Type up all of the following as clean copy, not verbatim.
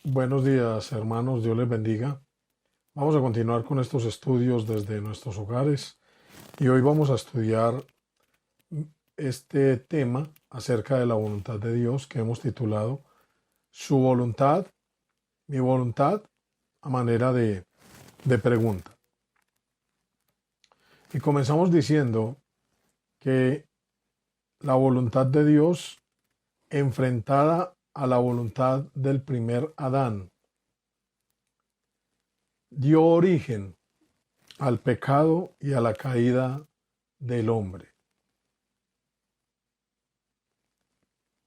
Buenos días, hermanos, Dios les bendiga. Vamos a continuar con estos estudios desde nuestros hogares y hoy vamos a estudiar este tema acerca de la voluntad de Dios que hemos titulado Su voluntad, mi voluntad, a manera de pregunta. Y comenzamos diciendo que la voluntad de Dios enfrentada a la voluntad del primer Adán dio origen al pecado y a la caída del hombre.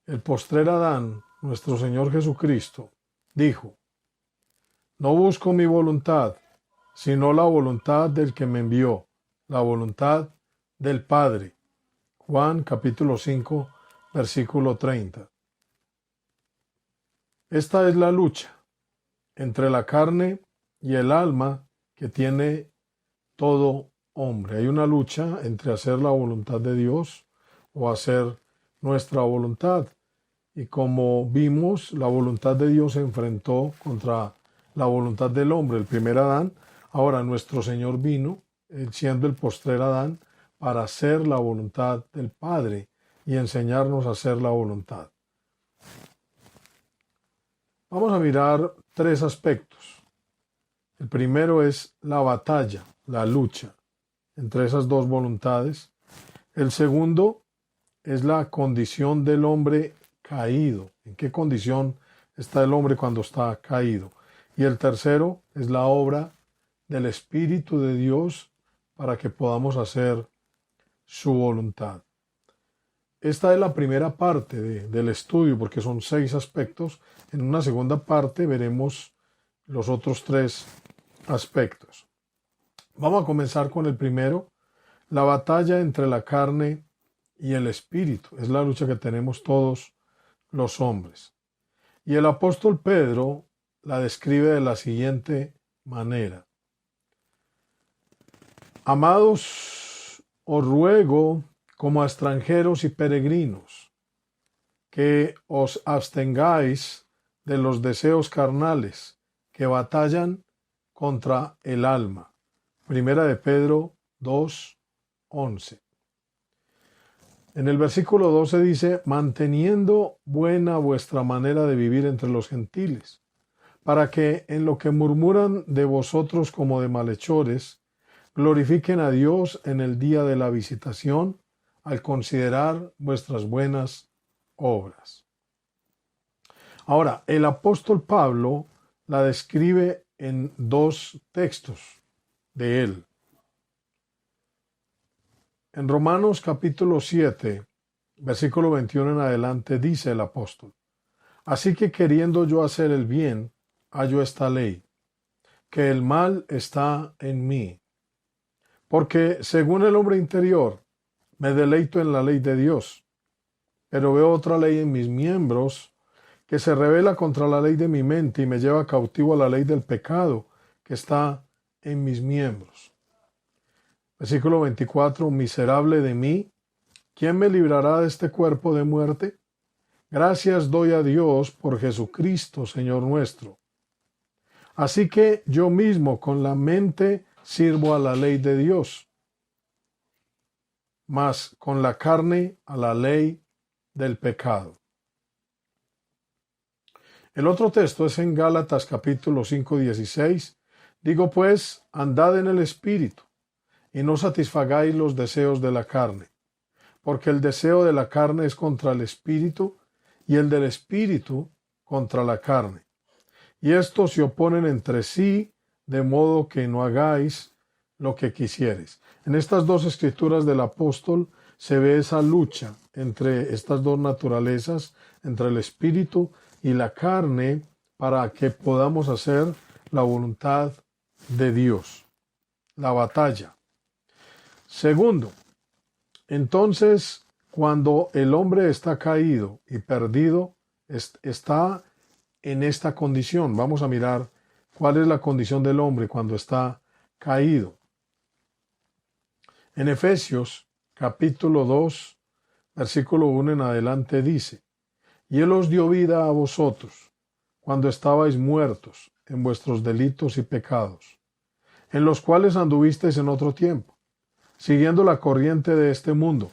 El postrer Adán, nuestro Señor Jesucristo, dijo: No busco mi voluntad, sino la voluntad del que me envió, la voluntad del Padre. Juan capítulo 5, versículo 30. Esta es la lucha entre la carne y el alma que tiene todo hombre. Hay una lucha entre hacer la voluntad de Dios o hacer nuestra voluntad. Y como vimos, la voluntad de Dios se enfrentó contra la voluntad del hombre, el primer Adán. Ahora nuestro Señor vino, siendo el postrer Adán, para hacer la voluntad del Padre y enseñarnos a hacer la voluntad. Vamos a mirar tres aspectos. El primero es la batalla, la lucha entre esas dos voluntades. El segundo es la condición del hombre caído. ¿En qué condición está el hombre cuando está caído? Y el tercero es la obra del Espíritu de Dios para que podamos hacer su voluntad. Esta es la primera parte del estudio, porque son 6 aspectos. En una segunda parte veremos los otros 3 aspectos. Vamos a comenzar con el primero, la batalla entre la carne y el espíritu. Es la lucha que tenemos todos los hombres. Y el apóstol Pedro la describe de la siguiente manera: Amados, os ruego como a extranjeros y peregrinos que os abstengáis de los deseos carnales que batallan contra el alma. Primera de Pedro 2:11. En el versículo 12 dice: manteniendo buena vuestra manera de vivir entre los gentiles, para que en lo que murmuran de vosotros como de malhechores, glorifiquen a Dios en el día de la visitación, al considerar vuestras buenas obras. Ahora, el apóstol Pablo la describe en 2 textos de él. En Romanos capítulo 7, versículo 21 en adelante, dice el apóstol: Así que queriendo yo hacer el bien, hallo esta ley, que el mal está en mí. Porque según el hombre interior, me deleito en la ley de Dios, pero veo otra ley en mis miembros, que se rebela contra la ley de mi mente y me lleva cautivo a la ley del pecado que está en mis miembros. Versículo 24, miserable de mí, ¿quién me librará de este cuerpo de muerte? Gracias doy a Dios por Jesucristo, Señor nuestro. Así que yo mismo con la mente sirvo a la ley de Dios, mas con la carne a la ley del pecado. El otro texto es en Gálatas capítulo 5:16. Digo pues, andad en el Espíritu, y no satisfagáis los deseos de la carne, porque el deseo de la carne es contra el Espíritu, y el del Espíritu contra la carne. Y estos se oponen entre sí, de modo que no hagáis lo que quisieres. En estas 2 escrituras del apóstol se ve esa lucha entre estas 2 naturalezas, entre el Espíritu y la carne, para que podamos hacer la voluntad de Dios. La batalla. Segundo, entonces, cuando el hombre está caído y perdido, está en esta condición. Vamos a mirar cuál es la condición del hombre cuando está caído. En Efesios capítulo 2, versículo 1 en adelante dice: Y Él os dio vida a vosotros, cuando estabais muertos en vuestros delitos y pecados, en los cuales anduvisteis en otro tiempo, siguiendo la corriente de este mundo,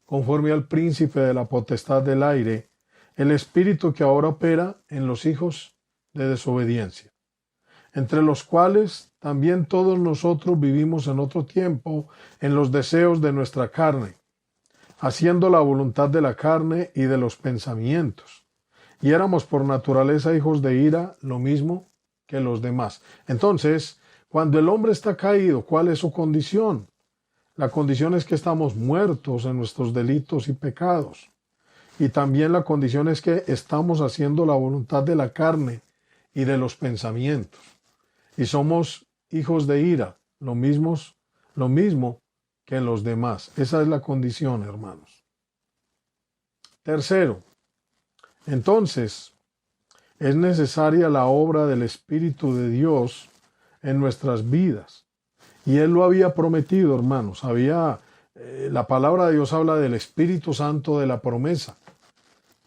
conforme al príncipe de la potestad del aire, el espíritu que ahora opera en los hijos de desobediencia, entre los cuales también todos nosotros vivimos en otro tiempo en los deseos de nuestra carne, haciendo la voluntad de la carne y de los pensamientos. Y éramos por naturaleza hijos de ira, lo mismo que los demás. Entonces, cuando el hombre está caído, ¿cuál es su condición? La condición es que estamos muertos en nuestros delitos y pecados. Y también la condición es que estamos haciendo la voluntad de la carne y de los pensamientos. Y somos hijos de ira, lo mismo que los demás. Esa es la condición, hermanos. Tercero, entonces, es necesaria la obra del Espíritu de Dios en nuestras vidas. Y Él lo había prometido, hermanos. La palabra de Dios habla del Espíritu Santo de la promesa,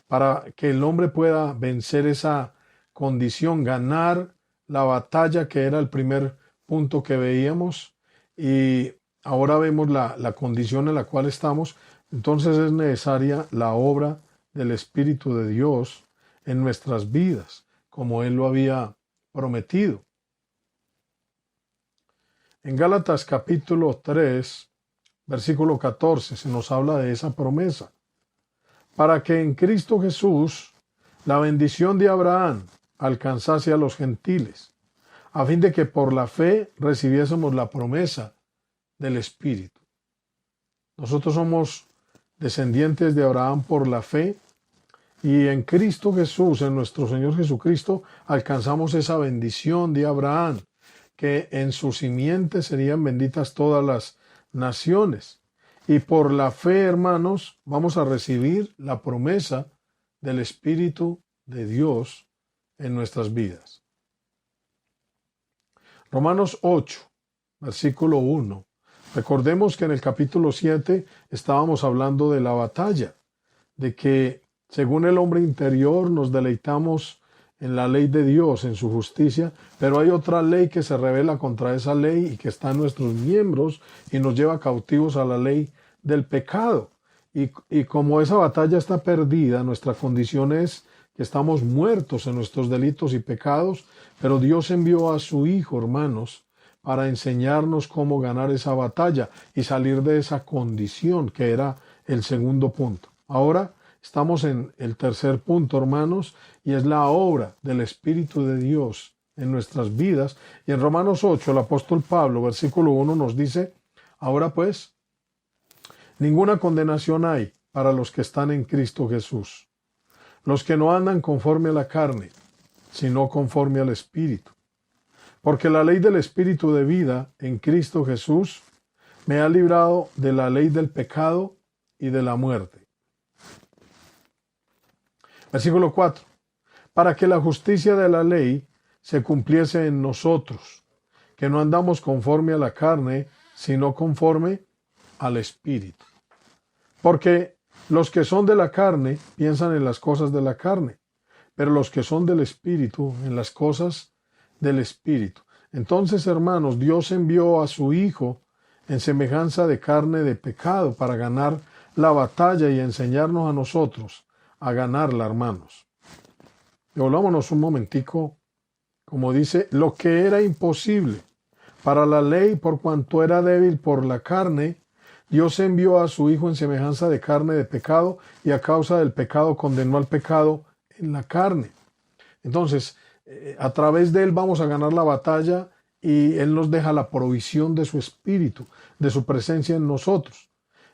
para que el hombre pueda vencer esa condición, ganar la batalla, que era el primer punto que veíamos, y ahora vemos la condición en la cual estamos. Entonces es necesaria la obra del Espíritu de Dios en nuestras vidas, como Él lo había prometido. En Gálatas capítulo 3, versículo 14, se nos habla de esa promesa. Para que en Cristo Jesús la bendición de Abraham alcanzase a los gentiles, a fin de que por la fe recibiésemos la promesa del Espíritu. Nosotros somos descendientes de Abraham por la fe, y en Cristo Jesús, en nuestro Señor Jesucristo, alcanzamos esa bendición de Abraham, que en su simiente serían benditas todas las naciones. Y por la fe, hermanos, vamos a recibir la promesa del Espíritu de Dios en nuestras vidas. Romanos 8, versículo 1. Recordemos que en el capítulo 7 estábamos hablando de la batalla, de que según el hombre interior nos deleitamos en la ley de Dios, en su justicia, pero hay otra ley que se revela contra esa ley y que está en nuestros miembros y nos lleva cautivos a la ley del pecado. Y como esa batalla está perdida, nuestra condición es que estamos muertos en nuestros delitos y pecados, pero Dios envió a su Hijo, hermanos, para enseñarnos cómo ganar esa batalla y salir de esa condición, que era el segundo punto. Ahora estamos en el tercer punto, hermanos, y es la obra del Espíritu de Dios en nuestras vidas. Y en Romanos 8, el apóstol Pablo, versículo 1, nos dice: ahora pues, ninguna condenación hay para los que están en Cristo Jesús, los que no andan conforme a la carne, sino conforme al Espíritu. Porque la ley del Espíritu de vida en Cristo Jesús me ha librado de la ley del pecado y de la muerte. Versículo 4. Para que la justicia de la ley se cumpliese en nosotros, que no andamos conforme a la carne, sino conforme al Espíritu. Porque los que son de la carne piensan en las cosas de la carne, pero los que son del Espíritu en las cosas del Espíritu. Entonces, hermanos, Dios envió a su Hijo en semejanza de carne de pecado para ganar la batalla y enseñarnos a nosotros a ganarla, hermanos. Y volvámonos un momentico, como dice, lo que era imposible para la ley por cuanto era débil por la carne, Dios envió a su Hijo en semejanza de carne de pecado, y a causa del pecado condenó al pecado en la carne. Entonces, a través de Él vamos a ganar la batalla, y Él nos deja la provisión de su Espíritu, de su presencia en nosotros.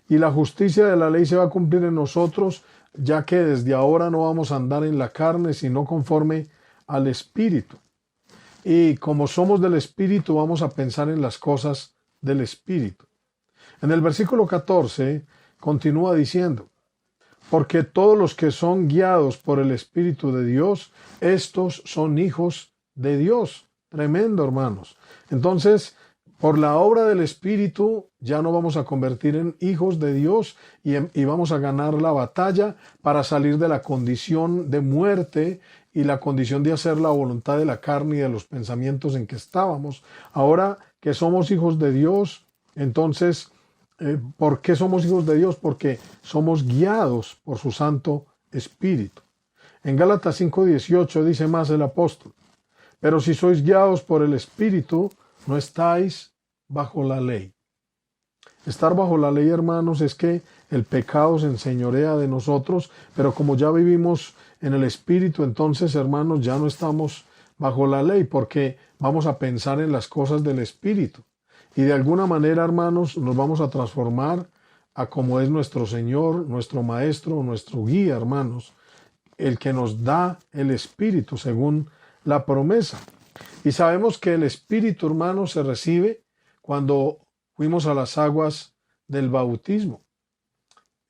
Y la justicia de la ley se va a cumplir en nosotros, ya que desde ahora no vamos a andar en la carne, sino conforme al Espíritu. Y como somos del Espíritu, vamos a pensar en las cosas del Espíritu. En el versículo 14 continúa diciendo: porque todos los que son guiados por el Espíritu de Dios, estos son hijos de Dios. Tremendo, hermanos. Entonces, Por la obra del Espíritu ya no vamos a convertir en hijos de Dios y vamos a ganar la batalla para salir de la condición de muerte y la condición de hacer la voluntad de la carne y de los pensamientos en que estábamos. Ahora que somos hijos de Dios, entonces, ¿por qué somos hijos de Dios? Porque somos guiados por su Santo Espíritu. En Gálatas 5:18 dice más el apóstol: pero si sois guiados por el Espíritu, no estáis bajo la ley. Estar bajo la ley, hermanos, es que el pecado se enseñorea de nosotros, pero como ya vivimos en el Espíritu, entonces, hermanos, ya no estamos bajo la ley, porque vamos a pensar en las cosas del Espíritu. Y de alguna manera, hermanos, nos vamos a transformar a como es nuestro Señor, nuestro Maestro, nuestro guía, hermanos, el que nos da el Espíritu según la promesa. Y sabemos que el Espíritu, hermanos, se recibe cuando fuimos a las aguas del bautismo.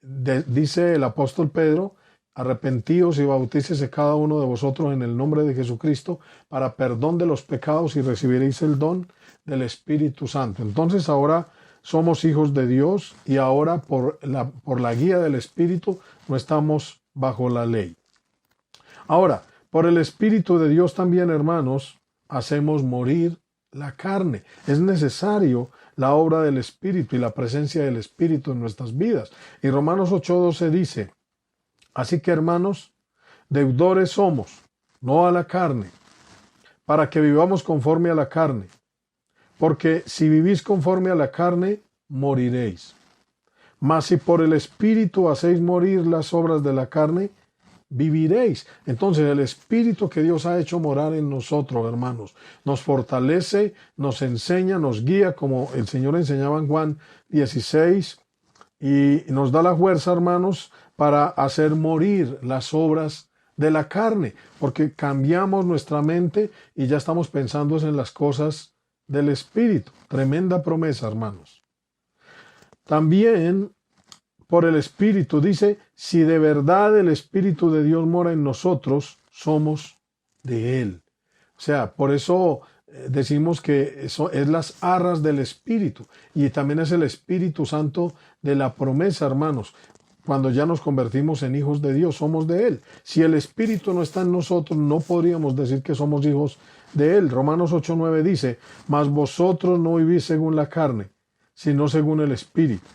Dice el apóstol Pedro: arrepentíos y bautícese cada uno de vosotros en el nombre de Jesucristo para perdón de los pecados y recibiréis el don del Espíritu Santo. Entonces ahora somos hijos de Dios y ahora por la guía del Espíritu no estamos bajo la ley. Ahora, por el Espíritu de Dios también, hermanos, hacemos morir la carne. Es necesario la obra del Espíritu y la presencia del Espíritu en nuestras vidas. Y Romanos 8:12 dice: así que, hermanos, deudores somos, no a la carne, para que vivamos conforme a la carne. Porque si vivís conforme a la carne, moriréis. Mas si por el Espíritu hacéis morir las obras de la carne, viviréis. Entonces el Espíritu que Dios ha hecho morar en nosotros, hermanos, nos fortalece, nos enseña, nos guía, como el Señor enseñaba en Juan 16, y nos da la fuerza, hermanos, para hacer morir las obras de la carne, porque cambiamos nuestra mente y ya estamos pensando en las cosas del Espíritu. Tremenda promesa, hermanos. También por el Espíritu dice: si de verdad el Espíritu de Dios mora en nosotros, somos de Él. O sea, por eso decimos que eso es las arras del Espíritu, y también es el Espíritu Santo de la promesa, hermanos. Cuando ya nos convertimos en hijos de Dios, somos de Él. Si el Espíritu no está en nosotros, no podríamos decir que somos hijos de Él. Romanos 8:9 dice: mas vosotros no vivís según la carne, sino según el Espíritu.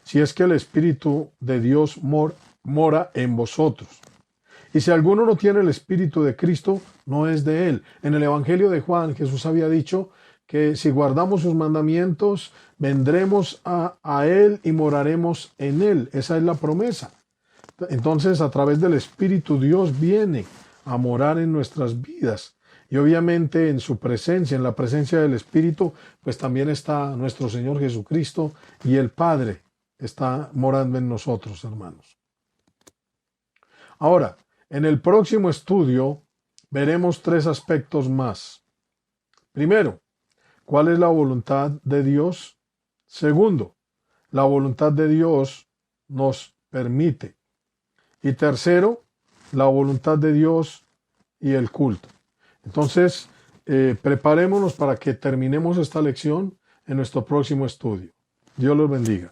Si es que el Espíritu de Dios mora en vosotros. Y si alguno no tiene el Espíritu de Cristo, no es de Él. En el Evangelio de Juan, Jesús había dicho que si guardamos sus mandamientos, vendremos a Él y moraremos en Él. Esa es la promesa. Entonces, a través del Espíritu, Dios viene a morar en nuestras vidas. Y obviamente en su presencia, en la presencia del Espíritu, pues también está nuestro Señor Jesucristo y el Padre está morando en nosotros, hermanos. Ahora, en el próximo estudio veremos 3 aspectos más. Primero, ¿cuál es la voluntad de Dios? Segundo, la voluntad de Dios nos permite. Y tercero, la voluntad de Dios y el culto. Entonces, preparémonos para que terminemos esta lección en nuestro próximo estudio. Dios los bendiga.